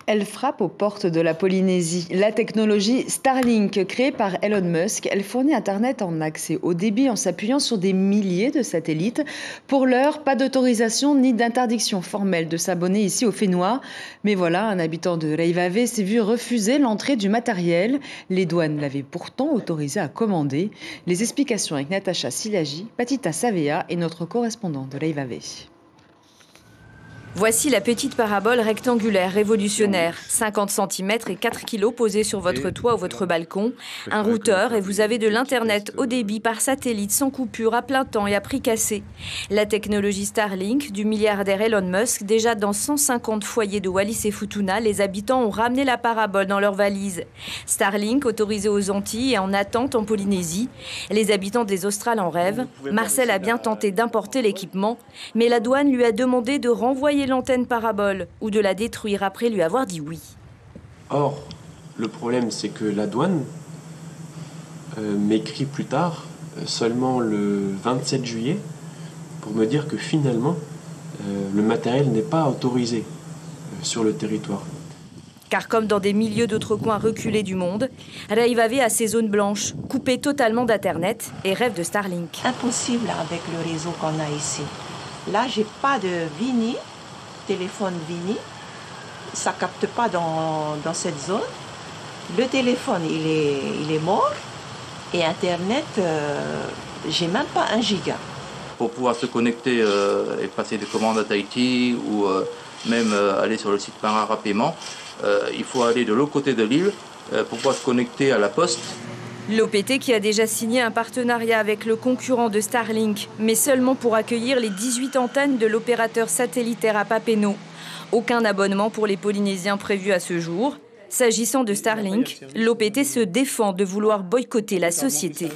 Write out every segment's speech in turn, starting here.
Elle frappe aux portes de la Polynésie. La technologie Starlink, créée par Elon Musk, elle fournit Internet en accès haut débit en s'appuyant sur des milliers de satellites. Pour l'heure, pas d'autorisation ni d'interdiction formelle de s'abonner ici au Fénois. Mais voilà, un habitant de Reivave s'est vu refuser l'entrée du matériel. Les douanes l'avaient pourtant autorisé à commander. Les explications avec Natacha Silagi, Patita Savea et notre correspondant de Reivave. Voici la petite parabole rectangulaire révolutionnaire, 50 cm et 4 kg posée sur votre toit ou votre balcon, un routeur et vous avez de l'internet haut débit par satellite sans coupure à plein temps et à prix cassé. La technologie Starlink du milliardaire Elon Musk, déjà dans 150 foyers de Wallis et Futuna, les habitants ont ramené la parabole dans leurs valises. Starlink autorisé aux Antilles et en attente en Polynésie. Les habitants des Australes en rêvent. Marcel a bien tenté d'importer l'équipement, mais la douane lui a demandé de renvoyer l'antenne parabole ou de la détruire après lui avoir dit oui. Or, le problème, c'est que la douane m'écrit plus tard, seulement le 27 juillet, pour me dire que finalement, le matériel n'est pas autorisé sur le territoire. Car comme dans des milieux d'autres coins reculés du monde, Reivave a ses zones blanches, coupées totalement d'Internet et rêve de Starlink. Impossible avec le réseau qu'on a ici. Là, j'ai pas de Vini, téléphone Vini, ça capte pas dans cette zone. Le téléphone, il est mort et Internet, j'ai même pas 1 giga. Pour pouvoir se connecter et passer des commandes à Tahiti ou même aller sur le site Marara Paiement, il faut aller de l'autre côté de l'île pour pouvoir se connecter à la poste. L'OPT qui a déjà signé un partenariat avec le concurrent de Starlink, mais seulement pour accueillir les 18 antennes de l'opérateur satellitaire à Papineau. Aucun abonnement pour les Polynésiens prévu à ce jour. S'agissant de Starlink, l'OPT se défend de vouloir boycotter la société.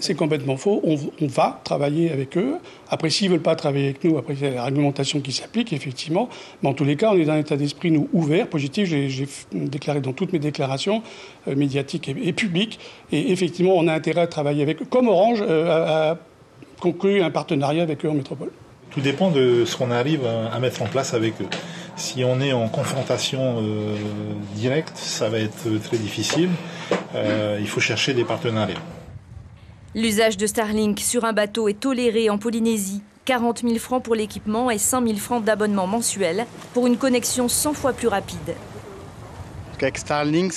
C'est complètement faux. On va travailler avec eux. Après, s'ils ne veulent pas travailler avec nous, après, c'est la réglementation qui s'applique, effectivement. Mais en tous les cas, on est dans un état d'esprit, nous, ouvert, positif. J'ai déclaré dans toutes mes déclarations médiatiques et publiques. Et effectivement, on a intérêt à travailler avec eux. Comme Orange a conclu un partenariat avec eux en métropole. Tout dépend de ce qu'on arrive à mettre en place avec eux. Si on est en confrontation directe, ça va être très difficile. Il faut chercher des partenariats. L'usage de Starlink sur un bateau est toléré en Polynésie. 40 000 francs pour l'équipement et 5 000 francs d'abonnement mensuel pour une connexion 100 fois plus rapide. Avec Starlink,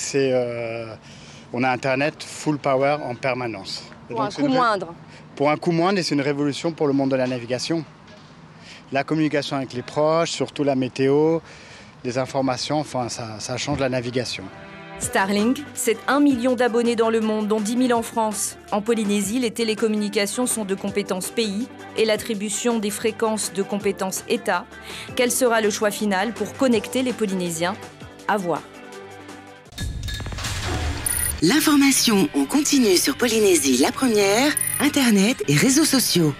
on a Internet full power en permanence. Pour un coût moindre. Pour un coût moindre, et c'est une révolution pour le monde de la navigation. La communication avec les proches, surtout la météo, des informations, enfin ça change la navigation. Starlink, c'est 1 million d'abonnés dans le monde, dont 10 000 en France. En Polynésie, les télécommunications sont de compétence pays et l'attribution des fréquences de compétence État. Quel sera le choix final pour connecter les Polynésiens? À voir. L'information en continu sur Polynésie la première, Internet et réseaux sociaux.